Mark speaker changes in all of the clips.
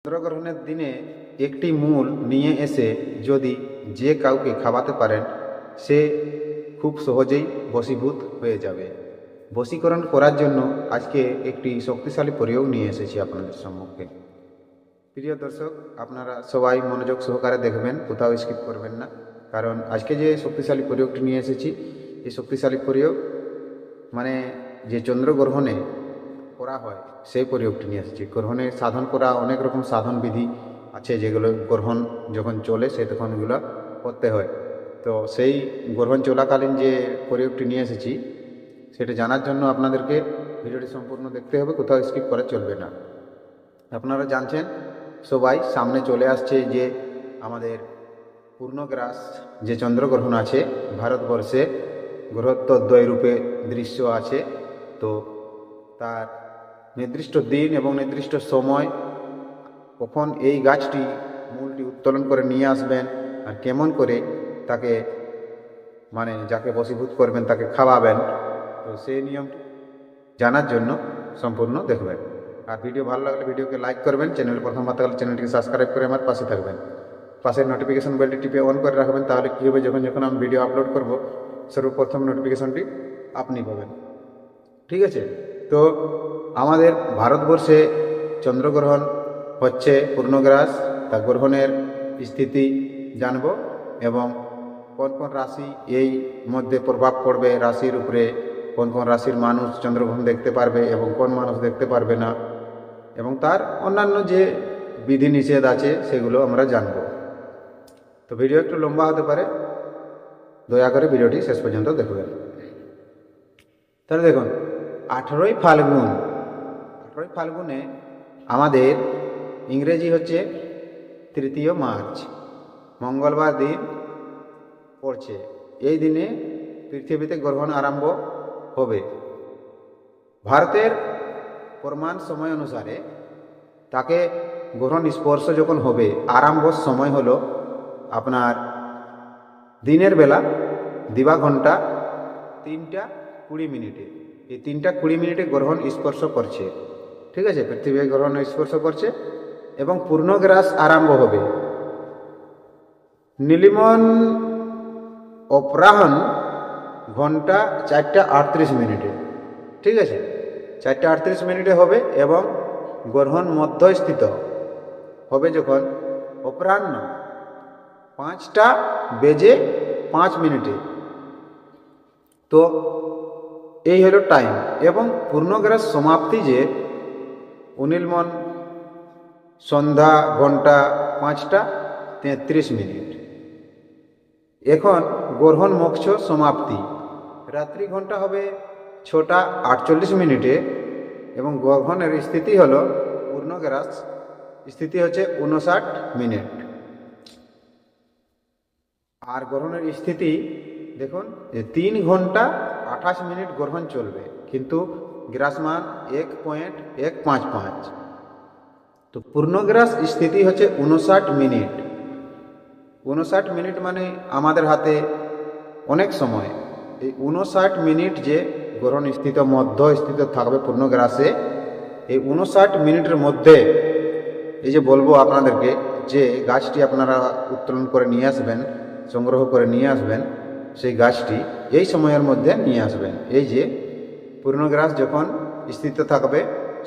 Speaker 1: চন্দ্রগ্রহণের দিনে একটি মূল নিয়ে এসে যদি যে কাউকে খাওয়াতে পারেন সে খুব সহজেই বশীভূত হয়ে যাবে। বশীকরণ করার জন্য আজকে একটি শক্তিশালী প্রয়োগ নিয়ে এসেছি আপনাদের সম্মুখে। প্রিয় দর্শক, আপনারা সবাই মনোযোগ সহকারে দেখবেন, কোথাও স্কিপ করবেন না, কারণ আজকে যে শক্তিশালী প্রয়োগটি নিয়ে এসেছি এই শক্তিশালী প্রয়োগ মানে যে চন্দ্রগ্রহণে করা হয় সেই প্রয়োগটি নিয়ে এসেছি। গ্রহণে সাধন করা অনেক রকম সাধন বিধি আছে, যেগুলো গ্রহণ যখন চলে সে তখন এগুলো করতে হয়। তো সেই গ্রহণ চলাকালীন যে প্রয়োগটি নিয়ে এসেছি সেটা জানার জন্য আপনাদেরকে ভিডিওটি সম্পূর্ণ দেখতে হবে, কোথাও স্কিপ করা চলবে না। আপনারা জানছেন সবাই, সামনে চলে আসছে যে আমাদের পূর্ণগ্রাস যে চন্দ্রগ্রহণ আছে ভারতবর্ষে গ্রহোত্তরদ্বয় রূপে দৃশ্য আছে। তো তার নির্দিষ্ট দিন এবং নির্দিষ্ট সময় কখন এই গাছটি মূলটি উত্তোলন করে নিয়ে আসবেন আর কেমন করে তাকে মানে যাকে বশীভূত করবেন তাকে খাওয়াবেন, তো সেই নিয়মটি জানার জন্য সম্পূর্ণ দেখবেন। আর ভিডিও ভালো লাগলে ভিডিওকে লাইক করবেন, চ্যানেল প্রথমবার থাকলে চ্যানেলটিকে সাবস্ক্রাইব করে আমার পাশে থাকবেন, পাশের নোটিফিকেশন বেলটি টিপে অন করে রাখবেন। তাহলে কী হবে, যখন যখন আমি ভিডিও আপলোড করব সর্বপ্রথম নোটিফিকেশনটি আপনি পাবেন। ঠিক আছে? তো আমাদের ভারতবর্ষে চন্দ্রগ্রহণ হচ্ছে পূর্ণগ্রাস, তা গ্রহণের স্থিতি জানব এবং কোন কোন রাশি এই মধ্যে প্রভাব পড়বে, রাশির উপরে কোন কোন রাশির মানুষ চন্দ্রগ্রহণ দেখতে পারবে এবং কোন মানুষ দেখতে পারবে না, এবং তার অন্যান্য যে বিধিনিষেধ আছে সেগুলো আমরা জানব। তো ভিডিও একটু লম্বা হতে পারে, দয়া করে ভিডিওটি শেষ পর্যন্ত দেখবেন। তাহলে দেখুন, 18ই ফাল্গুনে আমাদের ইংরেজি হচ্ছে 3 মার্চ, মঙ্গলবার দিন পড়ছে। এই দিনে পৃথিবীতে গ্রহণ আরম্ভ হবে। ভারতের প্রমাণ সময় অনুসারে তাকে গ্রহণ স্পর্শ যখন হবে, আরম্ভ সময় হলো আপনার দিনের বেলা দিবা ঘন্টা 3:20। এই 3:20 গ্রহণ স্পর্শ করছে। ঠিক আছে, পৃথিবী গ্রহণ স্পর্শ করছে এবং পূর্ণগ্রাস আরম্ভ হবে নীলিমন অপরাহ্ন ঘন্টা 4:38। ঠিক আছে, 4:38 হবে এবং গ্রহণ মধ্যস্থিত হবে যখন অপরাহ্ন 5:05। তো এই হলো টাইম। এবং পূর্ণগ্রাস সমাপ্তি যে উনিলমন সন্ধ্যা ঘন্টা 5:33। এখন গ্রহণ মোক্ষ সমাপ্তি রাত্রি ঘন্টা হবে 6:48 এবং গ্রহণের স্থিতি হলো পূর্ণগ্রাস স্থিতি হচ্ছে 59 আর গ্রহণের স্থিতি দেখুন যে 3 ঘন্টা 28 গ্রহণ চলবে, কিন্তু গ্রাসমান 1.155। তো পূর্ণগ্রাস স্থিতি হচ্ছে 59 মানে আমাদের হাতে অনেক সময়। এই 59 যে গ্রহণ স্থিত মধ্য স্থিত থাকবে পূর্ণগ্রাসে, এই 59 মধ্যে এই যে বলবো আপনাদেরকে যে গাছটি আপনারা উত্তোলন করে নিয়ে আসবেন, সংগ্রহ করে নিয়ে আসবেন, সেই গাছটি এই সময়ের মধ্যে নিয়ে আসবেন। এই যে পূর্ণগ্রাস যখন স্থিত থাকবে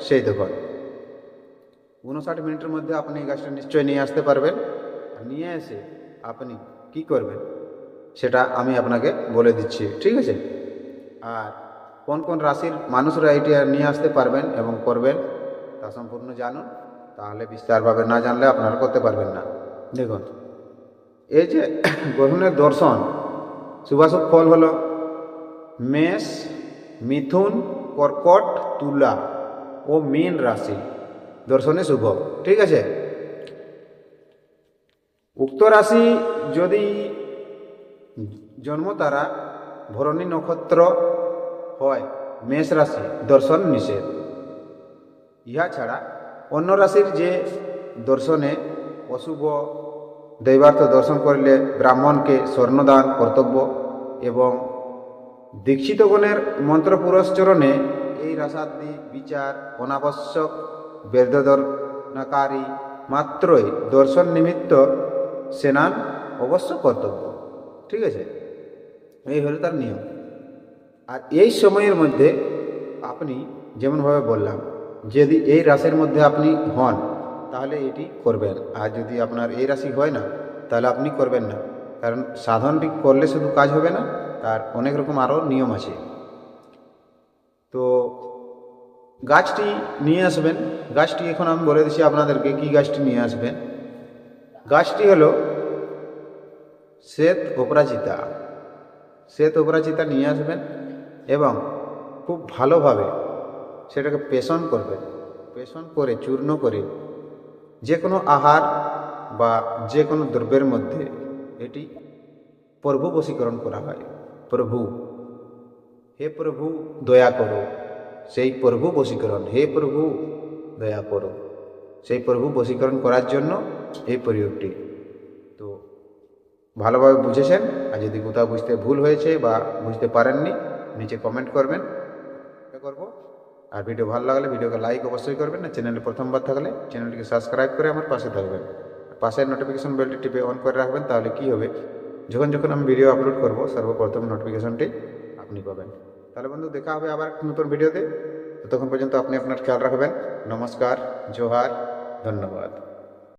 Speaker 1: সেই তখন 59 মধ্যে আপনি এই গাছটা নিশ্চয়ই নিয়ে আসতে পারবেন। আর নিয়ে এসে আপনি কি করবেন সেটা আমি আপনাকে বলে দিচ্ছি। ঠিক আছে? আর কোন কোন রাশির মানুষরা এটি নিয়ে আসতে পারবেন এবং করবেন তা সম্পূর্ণ জানুন, তাহলে বিস্তারভাবে না জানলে আপনারা করতে পারবেন না। দেখুন, এই যে গ্রহণের দর্শন শুভাশুভ ফল হলো মেষ, মিথুন, কর্কট, তুলা ও মীন রাশি দর্শনে শুভ। ঠিক আছে? উক্ত রাশি যদি জন্ম তারা ভরণী নক্ষত্র হয়, মেষ রাশি দর্শন নিষেধ। ইহা ছাড়া অন্য রাশির যে দর্শনে অশুভ দৈবার্থ দর্শন করলে ব্রাহ্মণকে স্বর্ণদান কর্তব্য এবং দীক্ষিতগণের মন্ত্র পুরস্চরণে এই রাশাদি বিচার অনাবশ্যক বেদদর্শনকারী মাত্রই দর্শন নিমিত্ত স্নান অবশ্য কর্তব্য। ঠিক আছে, এই হলো তার নিয়ম। আর এই সময়ের মধ্যে আপনি যেমনভাবে বললাম, যদি এই রাশির মধ্যে আপনি হন তাহলে এটি করবেন, আর যদি আপনার এই রাশি হয় না তাহলে আপনি করবেন না। কারণ সাধনটি করলে শুধু কাজ হবে না, তার অনেক রকম আরও নিয়ম আছে। তো গাছটি নিয়ে আসবেন। গাছটি এখন আমি বলে দিচ্ছি আপনাদেরকে কি গাছটি নিয়ে আসবেন। গাছটি হলো শ্বেত অপরাজিতা। শ্বেত অপরাজিতা নিয়ে আসবেন এবং খুব ভালোভাবে সেটাকে পেষণ করবেন। পেষণ করে চূর্ণ করে যে কোনো আহার বা যে কোনো দ্রব্যের মধ্যে এটি প্রভু বশীকরণ করা হয়। প্রভু, হে প্রভু দয়া করো, সেই প্রভু বশীকরণ, হে প্রভু দয়া করো, সেই প্রভু বশীকরণ করার জন্য এই প্রয়োগটি। তো ভালোভাবে বুঝেছেন, আর যদি কোথাও বুঝতে ভুল হয়েছে বা বুঝতে পারেননি নিচে কমেন্ট করবেন, করব। আর ভিডিও ভালো লাগলে ভিডিওকে লাইক অবশ্যই করবেন, আর চ্যানেলে প্রথমবার থাকলে চ্যানেলটিকে সাবস্ক্রাইব করে আমার পাশে থাকবেন। পাশের নোটিফিকেশন বেলটি টিপে অন করে রাখবেন, তাহলে কি হবে, যখন যখন আমি ভিডিও আপলোড করব সর্বপ্রথম নোটিফিকেশনটি আপনি পাবেন। তাহলে বন্ধু, দেখা হবে আবার নতুন ভিডিওতে। ততক্ষণ পর্যন্ত আপনি আপনার খেয়াল রাখবেন। নমস্কার, জোহার, ধন্যবাদ।